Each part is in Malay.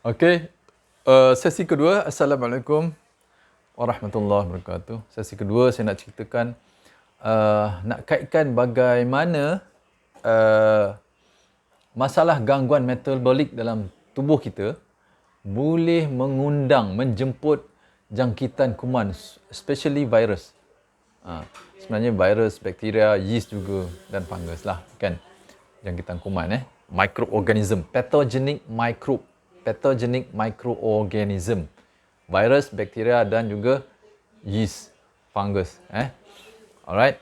Okey, sesi kedua. Assalamualaikum warahmatullahi wabarakatuh. Sesi kedua saya nak ceritakan, nak kaitkan bagaimana masalah gangguan metabolik dalam tubuh kita boleh menjemput jangkitan kuman, especially virus. Sebenarnya virus, bakteria, yeast juga dan fungus lah kan. Jangkitan kuman microorganism, pathogenic microorganism, virus, bakteria dan juga yeast, fungus. Alright.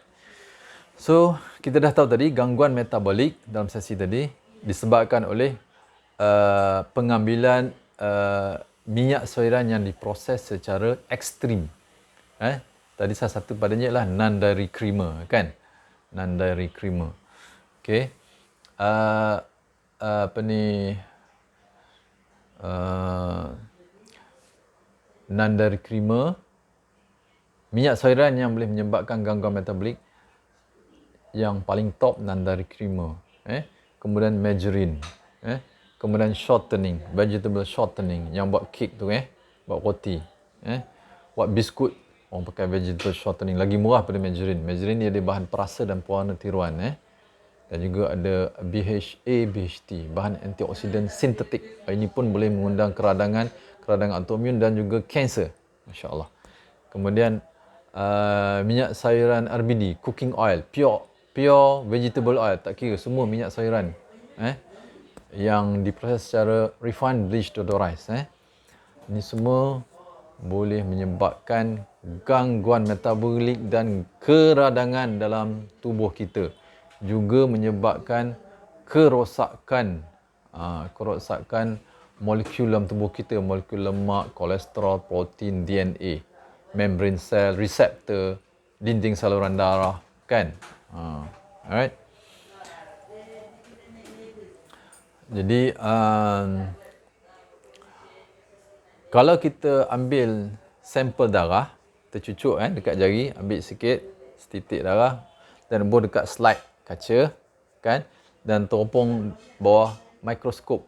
So, kita dah tahu tadi gangguan metabolik dalam sesi tadi disebabkan oleh pengambilan minyak soiran yang diproses secara ekstrim. Tadi salah satu padanya ialah non-dairy creamer kan. Non-dairy creamer. Okey. Non-dairy creamer, minyak soiran yang boleh menyebabkan gangguan metabolik yang paling top non-dairy creamer. Kemudian margarine. Kemudian shortening, vegetable shortening yang buat kek tu buat roti. Buat biskut orang pakai vegetable shortening, lagi murah pada margarine. Margarine dia ada bahan perasa dan pewarna tiruan. Dan juga ada BHA, BHT, bahan antioksidan sintetik. Ini pun boleh mengundang keradangan autoimun dan juga kanser. Masya Allah. Kemudian minyak sayuran RBD, cooking oil, pure vegetable oil, tak kira semua minyak sayuran yang diproses secara refined, bleached, odorized. Ini semua boleh menyebabkan gangguan metabolik dan keradangan dalam tubuh kita. Juga menyebabkan kerosakan molekul dalam tubuh kita, molekul lemak, kolesterol, protein, DNA, membrane cell, reseptor, dinding saluran darah kan. Alright. Jadi kalau kita ambil sampel darah, kita cucuk dekat jari, ambil sikit setitik darah dan rebus dekat slide kaca kan, dan teropong bawah mikroskop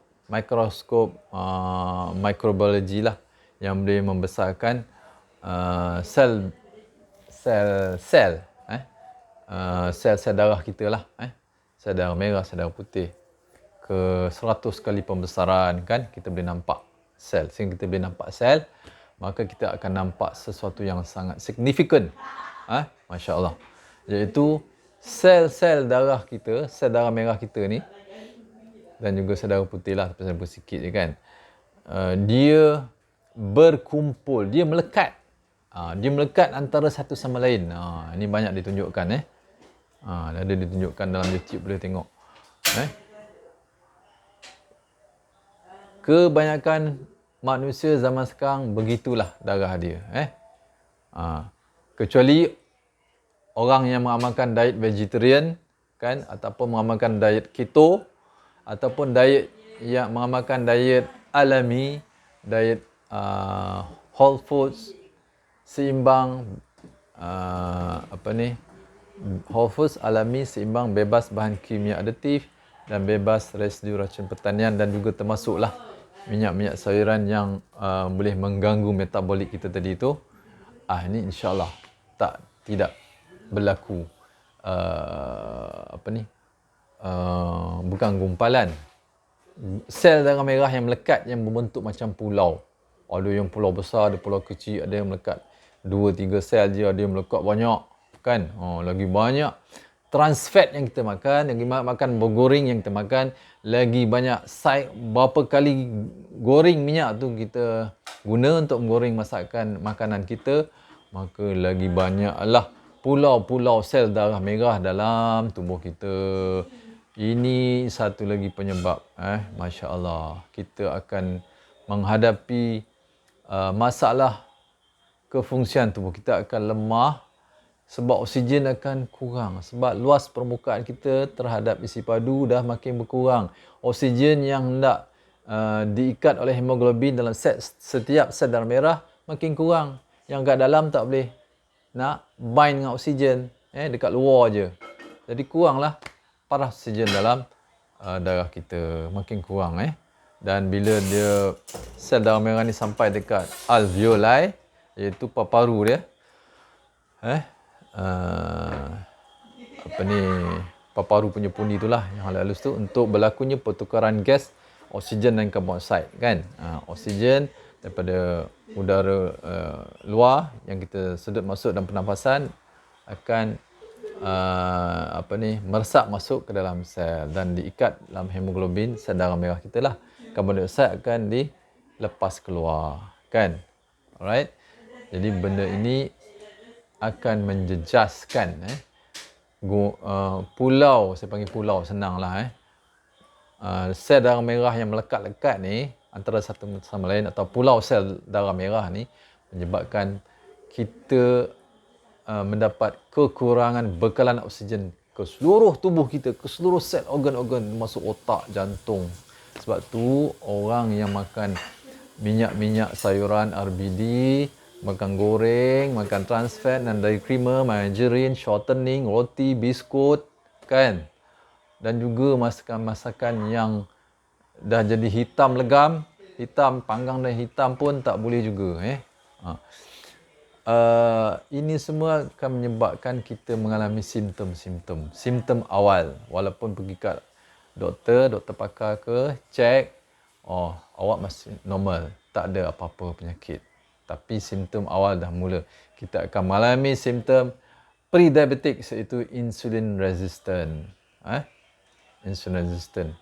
microbiology lah, yang boleh membesarkan sel darah kita lah, sel darah merah, sel darah putih ke 100 kali pembesaran kan, kita boleh nampak sel. Sehingga kita boleh nampak sel, maka kita akan nampak sesuatu yang sangat signifikan. Masya Allah. Iaitu sel-sel darah kita, sel darah merah kita ni, dan juga sel darah putih lah, pasal sikit je kan. Dia berkumpul, dia melekat. Dia melekat antara satu sama lain. Ini banyak ditunjukkan. Ada ditunjukkan dalam YouTube, boleh tengok. Kebanyakan manusia zaman sekarang begitulah darah dia. Kecuali orang yang mengamalkan diet vegetarian kan, ataupun mengamalkan diet keto, ataupun diet yang mengamalkan diet alami, diet whole foods, seimbang, whole foods, alami, seimbang, bebas bahan kimia aditif dan bebas residu racun pertanian, dan juga termasuklah minyak-minyak sayuran yang boleh mengganggu metabolik kita tadi itu. Ini insya-Allah tidak berlaku bukan gumpalan. Sel darah merah yang melekat, yang berbentuk macam pulau. Ada yang pulau besar, ada pulau kecil, ada yang melekat 2-3 sel je, ada yang melekat banyak kan. Lagi banyak trans fat yang kita makan, lagi banyak makan bergoreng yang kita makan, lagi banyak berapa kali goreng minyak tu kita guna untuk menggoreng masakan makanan kita, maka lagi banyaklah pulau-pulau sel darah merah dalam tubuh kita. Ini satu lagi penyebab. Masya Allah. Kita akan menghadapi masalah kefungsian tubuh. Kita akan lemah sebab oksigen akan kurang. Sebab luas permukaan kita terhadap isi padu dah makin berkurang. Oksigen yang hendak diikat oleh hemoglobin dalam setiap sel darah merah makin kurang. Yang kat dalam tak boleh nak bind dengan oksigen, dekat luar je. Jadi kuranglah paras oksigen dalam darah kita, makin kurang. Dan bila dia sel darah merah ni sampai dekat alveoli, iaitu paru-paru dia, apa ni, paru-paru punya pundi itulah yang halus tu, untuk berlakunya pertukaran gas oksigen dan karbon dioksida kan. Oksigen daripada udara luar yang kita sedut masuk dalam pernafasan akan meresap masuk ke dalam sel dan diikat dalam hemoglobin sel darah merah kita lah. Karbon dioksida akan dilepas keluar kan. Alright. Jadi benda ini akan menjejaskan pulau, saya panggil pulau senanglah sel darah merah yang melekat-lekat ni antara satu sama lain, atau pulau sel darah merah ni menyebabkan kita mendapat kekurangan bekalan oksigen ke seluruh tubuh kita, ke seluruh sel organ-organ, masuk otak, jantung. Sebab tu orang yang makan minyak-minyak sayuran RBD, makan goreng, makan trans fat dan dairy creamer, margarine, shortening, roti, biskut kan. Dan juga masakan-masakan yang dah jadi hitam legam, hitam panggang dan hitam pun tak boleh juga ini semua akan menyebabkan kita mengalami simptom awal. Walaupun pergi kat doktor pakar ke, cek, awak masih normal, tak ada apa-apa penyakit. Tapi simptom awal dah mula. Kita akan mengalami simptom pre-diabetic, iaitu insulin resistant. Insulin resistant.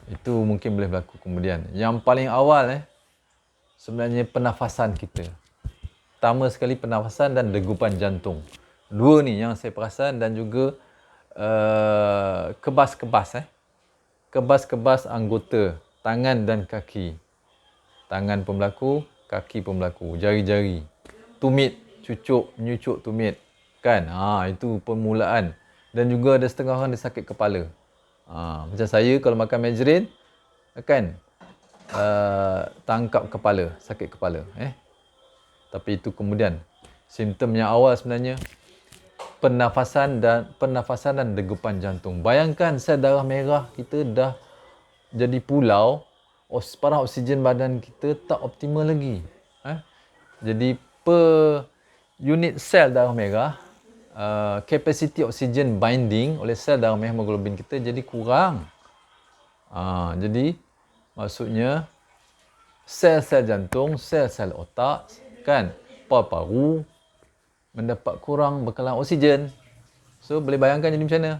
Itu mungkin boleh berlaku kemudian. Yang paling awal sebenarnya pernafasan kita. Pertama sekali pernafasan dan degupan jantung. Dua ni yang saya perasan, dan juga kebas-kebas anggota tangan dan kaki. Tangan pun berlaku, kaki pun berlaku, jari-jari, tumit, menyucuk tumit kan. Itu permulaan. Dan juga ada setengah orang dia sakit kepala. Macam saya kalau makan margarine kan, tangkap kepala, sakit kepala Tapi itu kemudian. Simptom yang awal sebenarnya pernafasan dan degupan jantung. Bayangkan sel darah merah kita dah jadi pulau, parah oksigen badan kita tak optimal lagi. Jadi per unit sel darah merah, capacity oksigen binding oleh sel darah merah hemoglobin kita jadi kurang. Jadi maksudnya sel-sel jantung, sel-sel otak kan, paru-paru mendapat kurang bekalan oksigen. So boleh bayangkan jadi macam mana.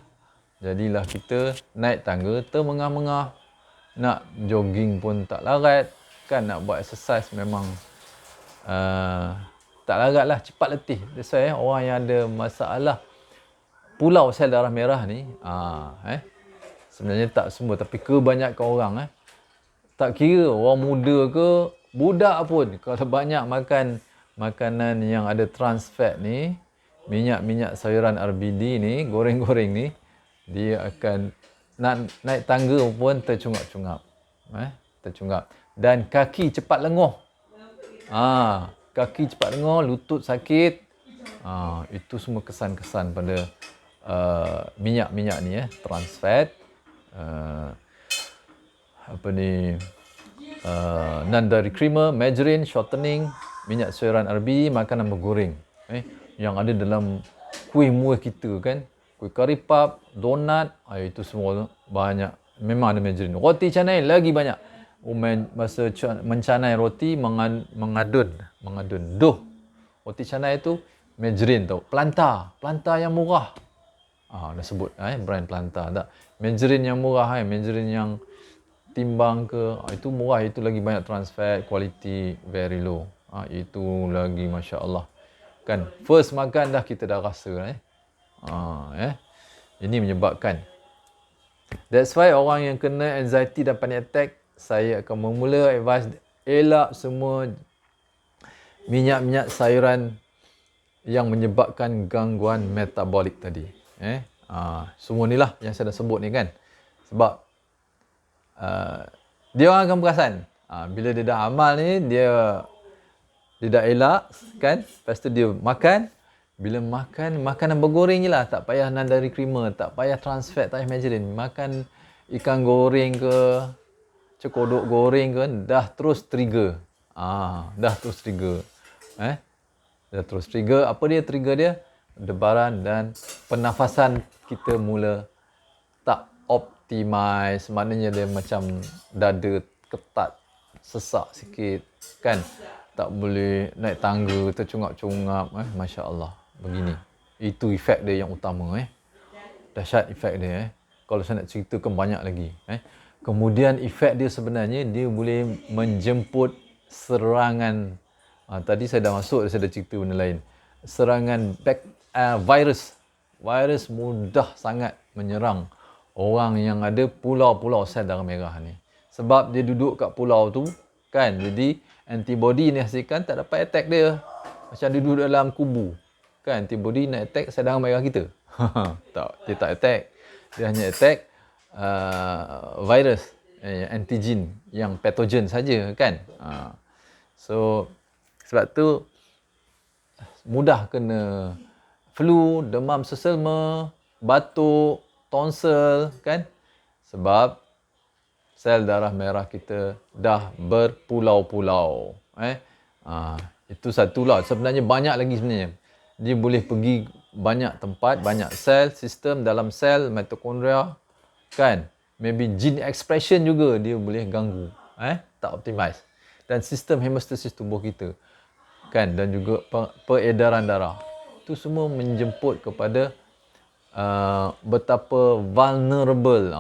Jadilah kita naik tangga termengah-mengah, nak jogging pun tak larat kan, nak buat exercise memang tak larat lah, cepat letih. That's why orang yang ada masalah pulau sel darah merah ni, sebenarnya tak semua, tapi kebanyakan orang tak kira orang muda ke budak pun, kalau banyak makan makanan yang ada trans fat ni, minyak-minyak sayuran RBD ni, goreng-goreng ni, dia akan nak naik tangga pun tercungap-cungap. Tercungap. Dan kaki cepat lenguh. Kaki cepat lenguh, lutut sakit. Itu semua kesan-kesan pada minyak-minyak ni trans fat. Non-dairy creamer, margarine, shortening, minyak sayuran RB, makanan bergoreng yang ada dalam kuih-muih kita kan, kuih kari puff, donat, itu semua banyak, memang ada margarine. Roti canai lagi banyak. Masa mencanai roti mengadun. Roti canai tu margarine tau. Planta yang murah. Dah sebut brand Planta tak. Margarine yang murah margarine yang timbang ke, itu murah, itu lagi banyak trans fat, quality very low. Itu lagi masya-Allah. Kan first makan dah kita dah rasa Ini menyebabkan, that's why orang yang kena anxiety dan panic attack, saya akan memula advice elak semua minyak-minyak sayuran yang menyebabkan gangguan metabolik tadi. Semua ni lah yang saya dah sebut ni kan. Sebab dia orang akan perasan bila dia dah amal ni, dia dah elak kan. Lepas tu dia makan. Bila makan makanan bergoreng je lah, tak payah non-dairy creamer, tak payah trans fat, tak payah margarine. Makan ikan goreng ke, cekodok goreng kan, dah terus trigger. Dah terus trigger. Dah terus trigger. Apa dia trigger dia? Debaran dan pernafasan kita mula tak optimize. Maknanya dia macam dada ketat, sesak sikit kan. Tak boleh naik tangga, tercungap-cungap. Masya Allah. Begini. Itu efek dia yang utama. Dahsyat efek dia. Kalau saya nak ceritakan banyak lagi. Kemudian efek dia sebenarnya, dia boleh menjemput serangan. Tadi saya dah masuk, saya dah cerita benda lain. Serangan virus. Virus mudah sangat menyerang orang yang ada pulau-pulau sel darah merah ni. Sebab dia duduk kat pulau tu, kan. Jadi antibody ni hasilkan tak dapat attack dia. Macam dia duduk dalam kubu. Kan, antibody nak attack sel darah merah kita. Tak, dia tak attack. Dia hanya attack virus, antigen yang patogen saja kan. So sebab tu mudah kena flu, demam sesama, batuk, tonsil kan. Sebab sel darah merah kita dah berpulau-pulau. Itu satulah. Sebenarnya banyak lagi sebenarnya. Dia boleh pergi banyak tempat, banyak sel, sistem dalam sel, mitokondria kan. Maybe gene expression juga dia boleh ganggu. Tak optimize. Dan sistem hemostasis tubuh kita kan, dan juga peredaran darah. Itu semua menjemput kepada betapa vulnerable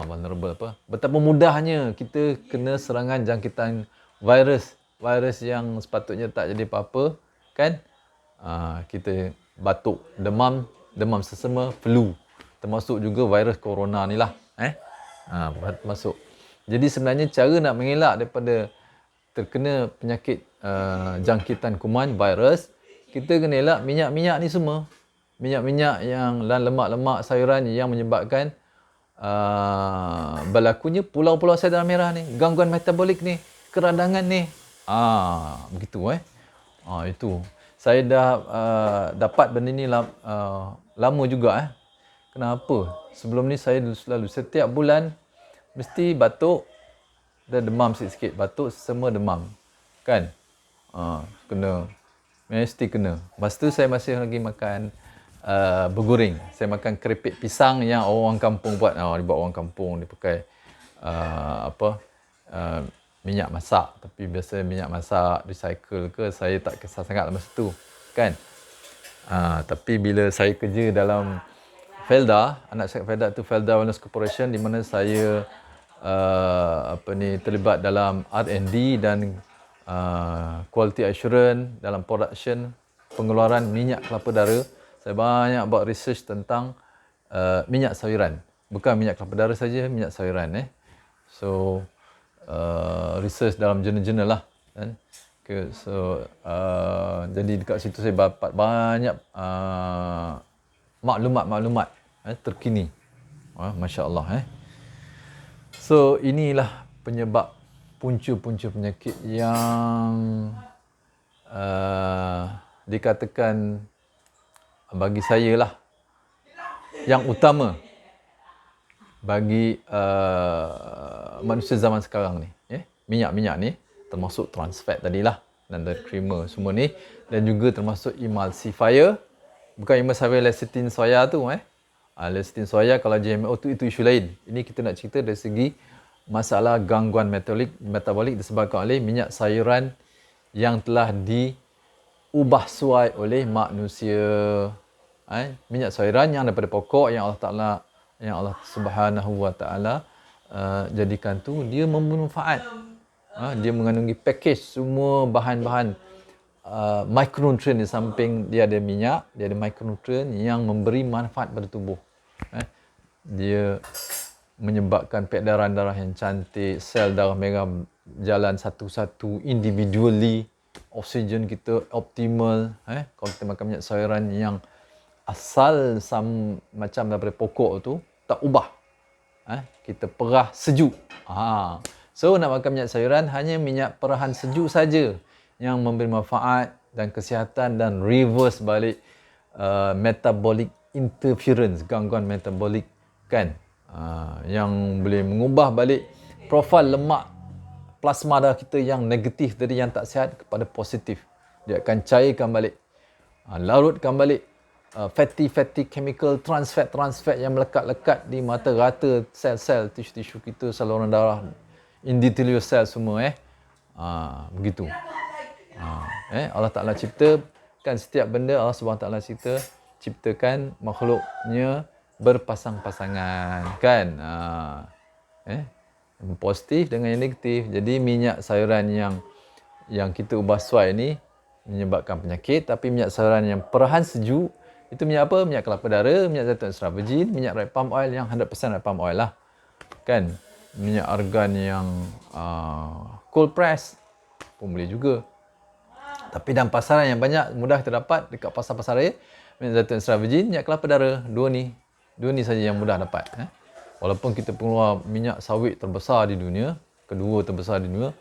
betapa mudahnya kita kena serangan jangkitan virus yang sepatutnya tak jadi apa-apa kan. Kita batuk, demam sesama, flu, termasuk juga virus corona ni lah masuk. Jadi sebenarnya cara nak mengelak daripada terkena penyakit jangkitan kuman virus, kita kena elak minyak-minyak ni semua. Minyak-minyak yang dan lemak-lemak sayuran yang menyebabkan berlakunya pulau-pulau sel darah merah ni, gangguan metabolik ni, keradangan ni. Begitu itu. Saya dah dapat benda ni lama juga Kenapa? Sebelum ni saya selalu setiap bulan mesti batuk dan demam sikit-sikit. Batuk semua demam. Kan? Kena. Mesti kena. Lepas tu saya masih lagi makan bergoreng. Saya makan keripik pisang yang orang kampung buat. Dia buat orang kampung, dia pakai minyak masak. Tapi biasa minyak masak recycle ke, saya tak kisah sangat masa tu. Kan? Tapi bila saya kerja dalam Felda, anak saya Felda tu Felda Wellness Corporation, di mana saya terlibat dalam R&D dan quality assurance dalam production pengeluaran minyak kelapa dara. Saya banyak buat research tentang minyak sayuran. Bukan minyak kelapa dara saja, minyak sayuran. So research dalam jurnal-jurnal lah kan. Jadi dekat situ saya dapat banyak maklumat terkini. Masya Allah. So inilah penyebab punca-punca penyakit yang dikatakan bagi saya lah yang utama bagi manusia zaman sekarang ni. Minyak-minyak ni termasuk trans fat tadilah, dan creamer semua ni, dan juga termasuk emulsifier. Bukan emulsifier lecithin soya tu. Lecithin soya kalau GMO tu itu isu lain. Ini kita nak cerita dari segi masalah gangguan metabolik disebabkan oleh minyak sayuran yang telah diubah suai oleh manusia. Minyak sayuran yang daripada pokok yang Allah Subhanahu Wa Taala jadikan tu, dia bermanfaat. Dia mengandungi package semua bahan-bahan micronutrient. Di samping dia ada minyak, dia ada micronutrient yang memberi manfaat pada tubuh. Dia menyebabkan peredaran darah yang cantik, sel darah merah jalan satu-satu individually, oksigen kita optimal. Kalau kita makan minyak sayuran yang asal macam daripada pokok tu, tak ubah. Kita perah sejuk. So nak makan minyak sayuran, hanya minyak perahan sejuk saja yang memberi manfaat dan kesihatan dan reverse balik metabolic interference, gangguan metabolik kan, yang boleh mengubah balik profil lemak plasma darah kita yang negatif dari yang tak sihat kepada positif. Dia akan cairkan balik, larutkan balik fatty chemical, trans fat yang melekat-lekat di mata rata sel-sel tisu-tisu kita, saluran darah, endothelial cell semua begitu. Allah Ta'ala ciptakan setiap benda, Allah Subhanahu Ta'ala ciptakan makhluknya berpasang-pasangan, kan? Positif dengan yang negatif. Jadi minyak sayuran yang kita ubah suai ni menyebabkan penyakit, tapi minyak sayuran yang perlahan sejuk itu minyak apa? Minyak kelapa dara, minyak zaitun extra virgin, minyak red palm oil yang 100% red palm oil lah, kan? Minyak argan yang cold press pun boleh juga. Tapi dalam pasaran yang banyak mudah kita dapat dekat pasar-pasar raya, minyak zaitun extra virgin, minyak kelapa dara, dua ni saja yang mudah dapat. Walaupun kita pengeluar minyak sawit terbesar di dunia, kedua terbesar di dunia,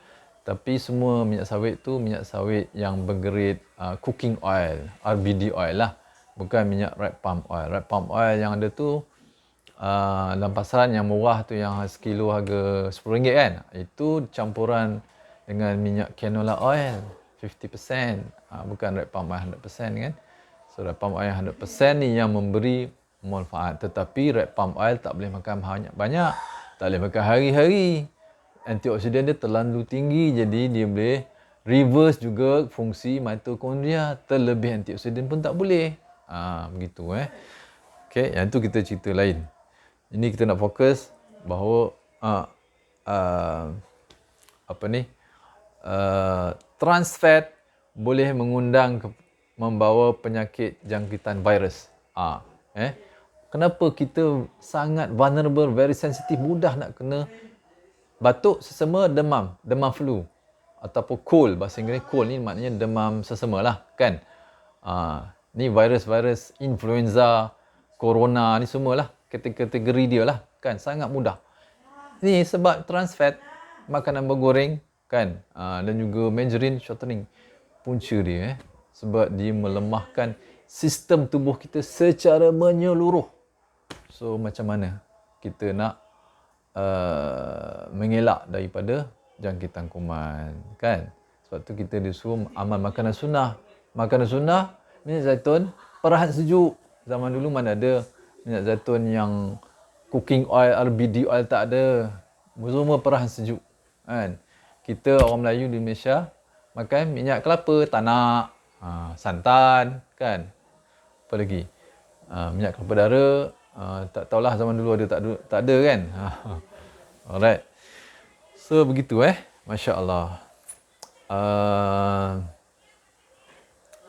tapi semua minyak sawit tu minyak sawit yang bergrade cooking oil, RBD oil lah, bukan minyak red palm oil. Red palm oil yang ada tu dalam pasaran yang murah tu, yang sekilo harga RM10 kan, itu campuran dengan minyak canola oil 50%, bukan red palm oil 100% kan. So red palm oil 100% ni yang memberi manfaat, tetapi red palm oil tak boleh makan banyak-banyak, tak boleh makan hari-hari. Antioksidan dia terlalu tinggi, jadi dia boleh reverse juga fungsi mitokondria. Terlebih antioksidan pun tak boleh. Begitu Okay, yang tu kita cerita lain. Ini kita nak fokus bahawa trans fat boleh membawa penyakit jangkitan virus. Kenapa kita sangat vulnerable, very sensitive, mudah nak kena batuk, sesama, demam flu ataupun cold. Bahasa Inggeris cold ni maknanya demam sesama lah, kan? Ni virus influenza, corona ni semualah kategori dia lah, kan? Sangat mudah. Ni sebab trans fat, makanan bergoreng, kan? Dan juga margarine shortening. Punca dia sebab dia melemahkan sistem tubuh kita secara menyeluruh. So macam mana kita nak mengelak daripada jangkitan kuman, kan? Sebab tu kita disuruh amal makanan sunnah. Makanan sunnah, minyak zaitun perlahan sejuk. Zaman dulu mana ada minyak zaitun yang cooking oil, RBD oil, tak ada. Semua perlahan sejuk, kan? Kita orang Melayu di Malaysia makan minyak kelapa, tanak, santan, kan? Apa lagi? Minyak kelapa dara, tak tahulah zaman dulu ada tak ada kan. Alright. So begitu Masya Allah.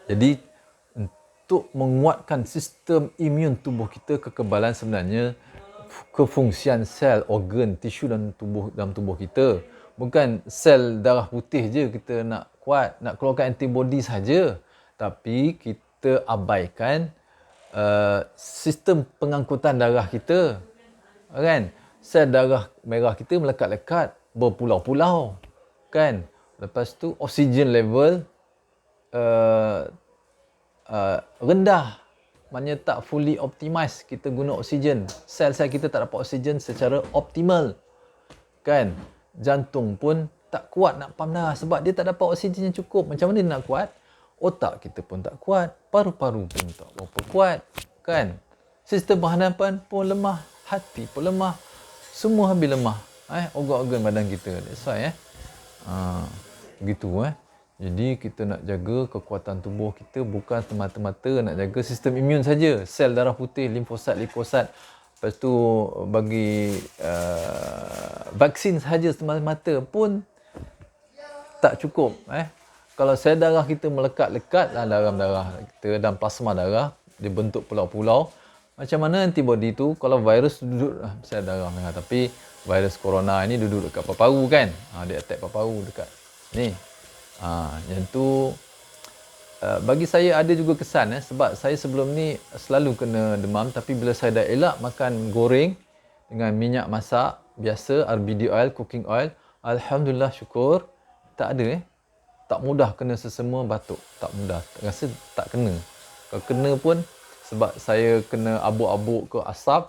Jadi untuk menguatkan sistem imun tubuh kita, kekebalan sebenarnya kefungsian sel, organ, tisu dalam tubuh kita. Bukan sel darah putih je kita nak kuat, nak keluarkan antibody saja, tapi kita abaikan sistem pengangkutan darah kita, kan? Sel darah merah kita melekat-lekat berpulau-pulau, kan? Lepas tu oksigen level rendah, maknanya tak fully optimized kita guna oksigen. Sel-sel kita tak dapat oksigen secara optimal, kan? Jantung pun tak kuat nak pam darah sebab dia tak dapat oksigen yang cukup. Macam mana dia nak kuat? Otak kita pun tak kuat, paru-paru pun tak berapa kuat, kan? Sistem pernafasan pun lemah, hati pun lemah, semua habis lemah. Organ-organ badan kita. That's why begitu Jadi kita nak jaga kekuatan tubuh kita, bukan semata-mata nak jaga sistem imun saja. Sel darah putih, limfosat, leukosit. Lepas tu bagi vaksin saja semata-mata pun tak cukup. Kalau sel darah kita melekat-lekat dalam darah kita, dalam plasma darah, dia bentuk pulau-pulau. Macam mana antibody tu? Kalau virus duduk sel darah merah, tapi virus corona ini duduk dekat paru-paru, kan? Dia attack paru-paru dekat ni. Yang tu bagi saya ada juga kesan sebab saya sebelum ni selalu kena demam, tapi bila saya dah elak makan goreng dengan minyak masak biasa, RBD oil, cooking oil, alhamdulillah, syukur tak ada tak mudah kena sesama batuk, tak mudah, rasa tak kena. Kalau kena pun sebab saya kena abuk-abuk ke asap,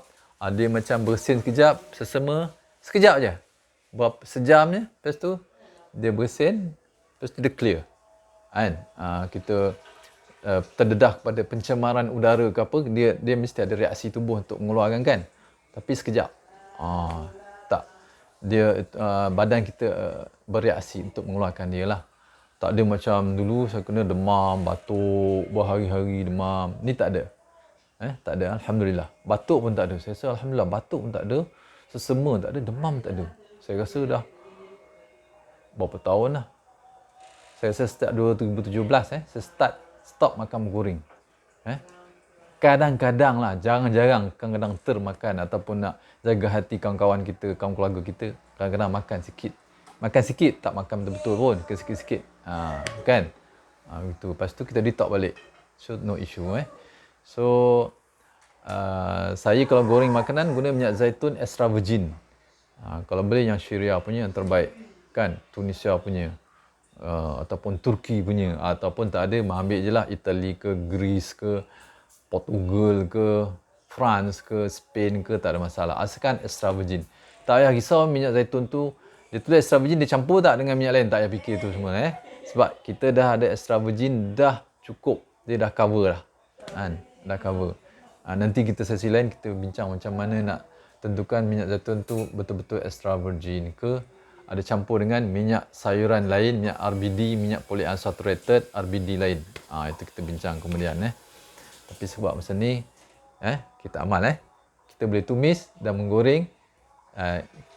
dia macam bersin sekejap, sesama sekejap je, berapa sejam je, lepas tu dia bersin, lepas tu dia clear. Kan? Kita terdedah kepada pencemaran udara ke apa, dia mesti ada reaksi tubuh untuk mengeluarkan kan. Tapi sekejap. Tak. Dia badan kita bereaksi untuk mengeluarkan dia lah. Tak ada macam dulu saya kena demam, batuk, berhari-hari demam. Ni tak ada. Tak ada, alhamdulillah. Batuk pun tak ada. Saya rasa alhamdulillah batuk pun tak ada. Sesama tak ada, demam tak ada. Saya rasa dah berapa tahun lah. Saya rasa start 2017 saya stop makan goreng. Kadang-kadang lah, jarang-jarang kadang-kadang termakan ataupun nak jaga hati kawan-kawan kita, kawan keluarga kita, kadang-kadang makan sikit. Makan sikit, tak makan betul-betul pun, ke sikit-sikit. Kan? Gitu. Lepas tu kita detox balik. So no issue So saya kalau goreng makanan guna minyak zaitun extra virgin. Kalau boleh yang Syria punya yang terbaik, kan? Tunisia punya. Ataupun Turki punya, ataupun tak ada ambil je lah Itali ke, Greece ke, Portugal ke, France ke, Spain ke, tak ada masalah. Asalkan extra virgin. Tak payah risau minyak zaitun tu, dia tulis extra virgin, dia campur tak dengan minyak lain, tak payah fikir tu semua Sebab kita dah ada extra virgin, dah cukup, dia dah cover dah. Dah cover. Nanti kita sesi lain kita bincang macam mana nak tentukan minyak zaitun tu betul-betul extra virgin ke, ada campur dengan minyak sayuran lain, minyak RBD, minyak polyunsaturated RBD lain. Itu kita bincang kemudian Tapi sebab masa ni kita amal kita boleh tumis dan menggoreng.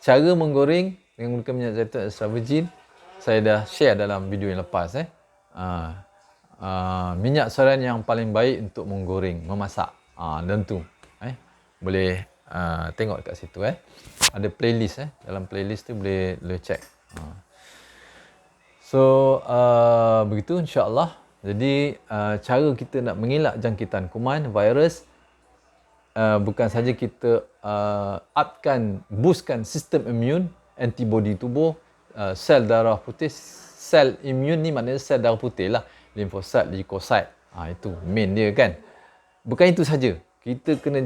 Cara menggoreng dengan menggunakan minyak zaitun extra virgin saya dah share dalam video yang lepas minyak sayuran yang paling baik untuk menggoreng, memasak. Dan tu boleh tengok kat situ ada playlist dalam playlist tu boleh check. So begitu insya-Allah. Jadi cara kita nak mengelak jangkitan kuman, virus, bukan saja kita boostkan sistem imun, antibody tubuh, sel darah putih. Sel imun ni maknanya sel darah putih lah, limfosit, leukosit. Itu main dia kan. Bukan itu saja, kita kena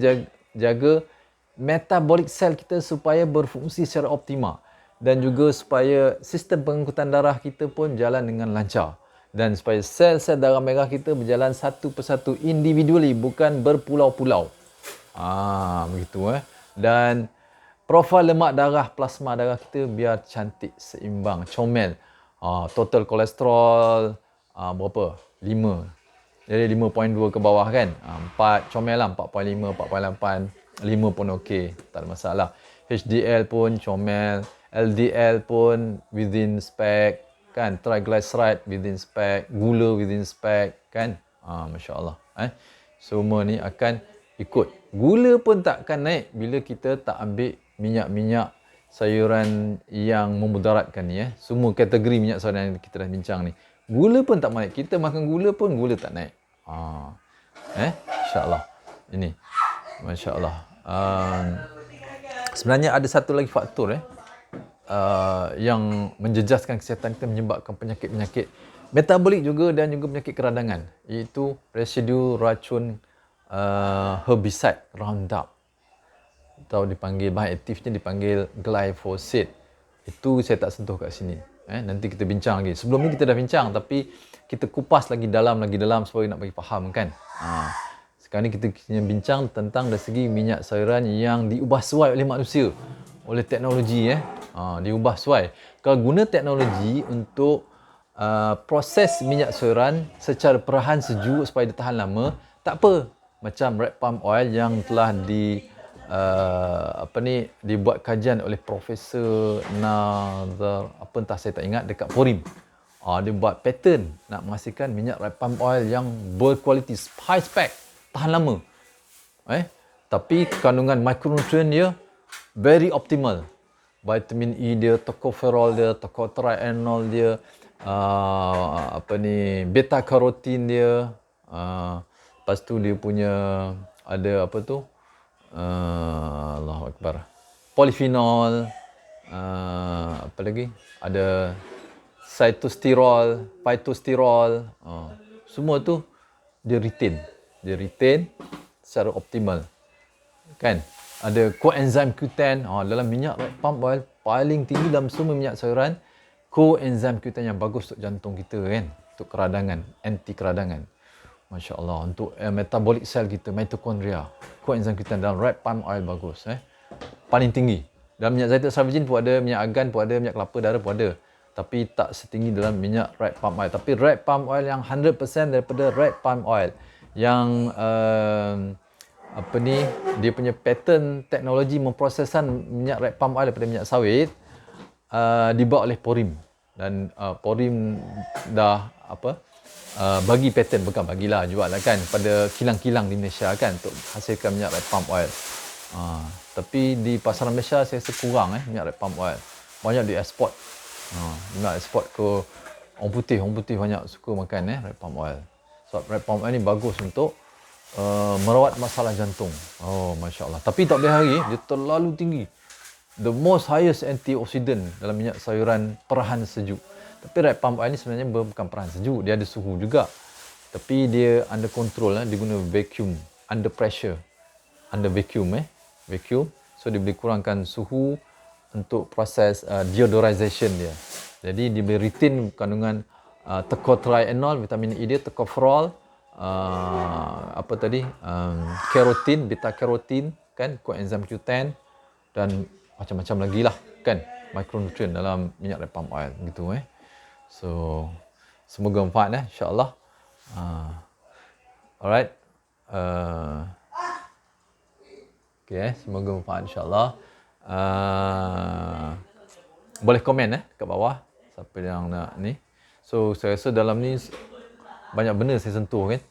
jaga metabolic sel kita supaya berfungsi secara optimal, dan juga supaya sistem pengangkutan darah kita pun jalan dengan lancar, dan supaya sel-sel darah merah kita berjalan satu persatu individually, bukan berpulau-pulau. Begitu Dan profil lemak darah, plasma darah kita biar cantik, seimbang, comel. Total kolesterol berapa? 5. Jadi 5.2 ke bawah kan. 4 comel lah, 4.5, 4.8. 5 pun okey, tak ada masalah. HDL pun comel, LDL pun within spec kan, triglyceride within spec, gula within spec kan. Masya-Allah semua ni akan ikut. Gula pun takkan naik bila kita tak ambil minyak-minyak sayuran yang memudaratkan ni Semua kategori minyak sayuran yang kita dah bincang ni. Gula pun tak naik. Kita makan gula pun gula tak naik. Insya-Allah. Ini masya-Allah. Sebenarnya ada satu lagi faktor yang menjejaskan kesihatan kita, menyebabkan penyakit-penyakit metabolik juga dan juga penyakit keradangan, iaitu residu racun herbicide Roundup, atau dipanggil bahan aktifnya dipanggil glyphosate. Itu saya tak sentuh kat sini. Nanti kita bincang lagi. Sebelum ni kita dah bincang, tapi kita kupas lagi dalam supaya nak bagi faham kan. Sekarang ni kita bincang tentang dari segi minyak sayuran yang diubah suai oleh manusia, oleh teknologi diubah suai. Kalau guna teknologi untuk proses minyak sayuran secara perlahan sejuk supaya dia tahan lama, tak apa. Macam red palm oil yang telah dibuat kajian oleh Profesor Nazar entah saya tak ingat, dekat Porim. Dia buat pattern nak menghasilkan minyak red palm oil yang berkualiti, high spec, tahan lama. Tapi kandungan micronutrient dia very optimal. Vitamin E dia, tocopherol dia, tocotrienol dia, beta carotene dia. Lepas tu dia punya ada Allahu Akbar, polyphenol, apa lagi? Ada phytosterol. Semua tu dia retain secara optimal. Kan? Ada coenzyme Q10 dalam minyak red palm oil paling tinggi dalam semua minyak sayuran. Coenzym Q10 yang bagus untuk jantung kita kan, untuk keradangan, anti keradangan. Masya Allah, untuk metabolic cell kita, mitokondria. Coenzym Q10 dalam red palm oil bagus. Paling tinggi. Dalam minyak zaitun extra virgin pun ada, minyak argan pun ada, minyak kelapa darah pun ada. Tapi tak setinggi dalam minyak red palm oil. Tapi red palm oil yang 100% daripada red palm oil. Yang dia punya pattern teknologi memprosesan minyak red palm oil daripada minyak sawit dibuat oleh Porim. Dan Porim dah bagi pattern, bukan bagilah, jual lah kan pada kilang-kilang di Malaysia kan untuk hasilkan minyak red palm oil. Tapi di pasaran Malaysia saya rasa kurang minyak red palm oil. Banyak di ekspor. Minyak ekspor ke orang putih banyak suka makan red palm oil. Sebab red palm oil ni bagus untuk merawat masalah jantung. Oh, Masya Allah. Tapi tak boleh hari, dia terlalu tinggi. The most highest antioxidant dalam minyak sayuran perahan sejuk. Tapi red palm oil ni sebenarnya bukan perahan sejuk, dia ada suhu juga. Tapi dia under control, dia guna vacuum, under pressure, under vacuum. So dia boleh kurangkan suhu untuk proses deodorization dia. Jadi dia boleh retain kandungan tocopherols, vitamin E dia, tocopherol, carotin, beta carotin kan, coenzym Q10 dan macam-macam lagi lah kan, micronutrient dalam minyak red palm oil gitu. So semoga manfaat insya-Allah. Alright. Okay, semoga manfaat insya-Allah. Boleh komen kat bawah siapa yang nak ni. So saya rasa dalam ni banyak benda saya sentuh kan.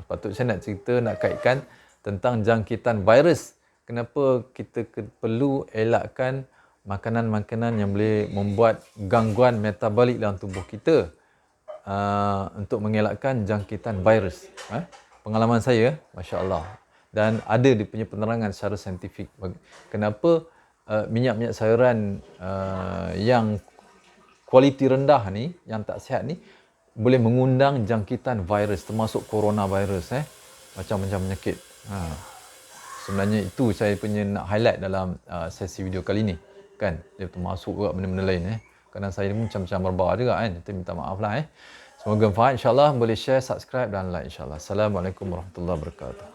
Patut saya nak cerita, nak kaitkan tentang jangkitan virus. Kenapa kita perlu elakkan makanan-makanan yang boleh membuat gangguan metabolik dalam tubuh kita untuk mengelakkan jangkitan virus. Pengalaman saya, Masya Allah. Dan ada dia punya penerangan secara saintifik. Kenapa minyak-minyak sayuran yang kualiti rendah ni, yang tak sihat ni, boleh mengundang jangkitan virus, termasuk coronavirus, macam-macam penyakit. Sebenarnya itu saya punya nak highlight dalam sesi video kali ni. Kan, dia termasuk juga benda-benda lain. Kadang saya ni macam-macam berbar juga kan. Kita minta maaf lah. Semoga manfaat, insyaAllah. Boleh share, subscribe dan like insyaAllah. Assalamualaikum warahmatullahi wabarakatuh.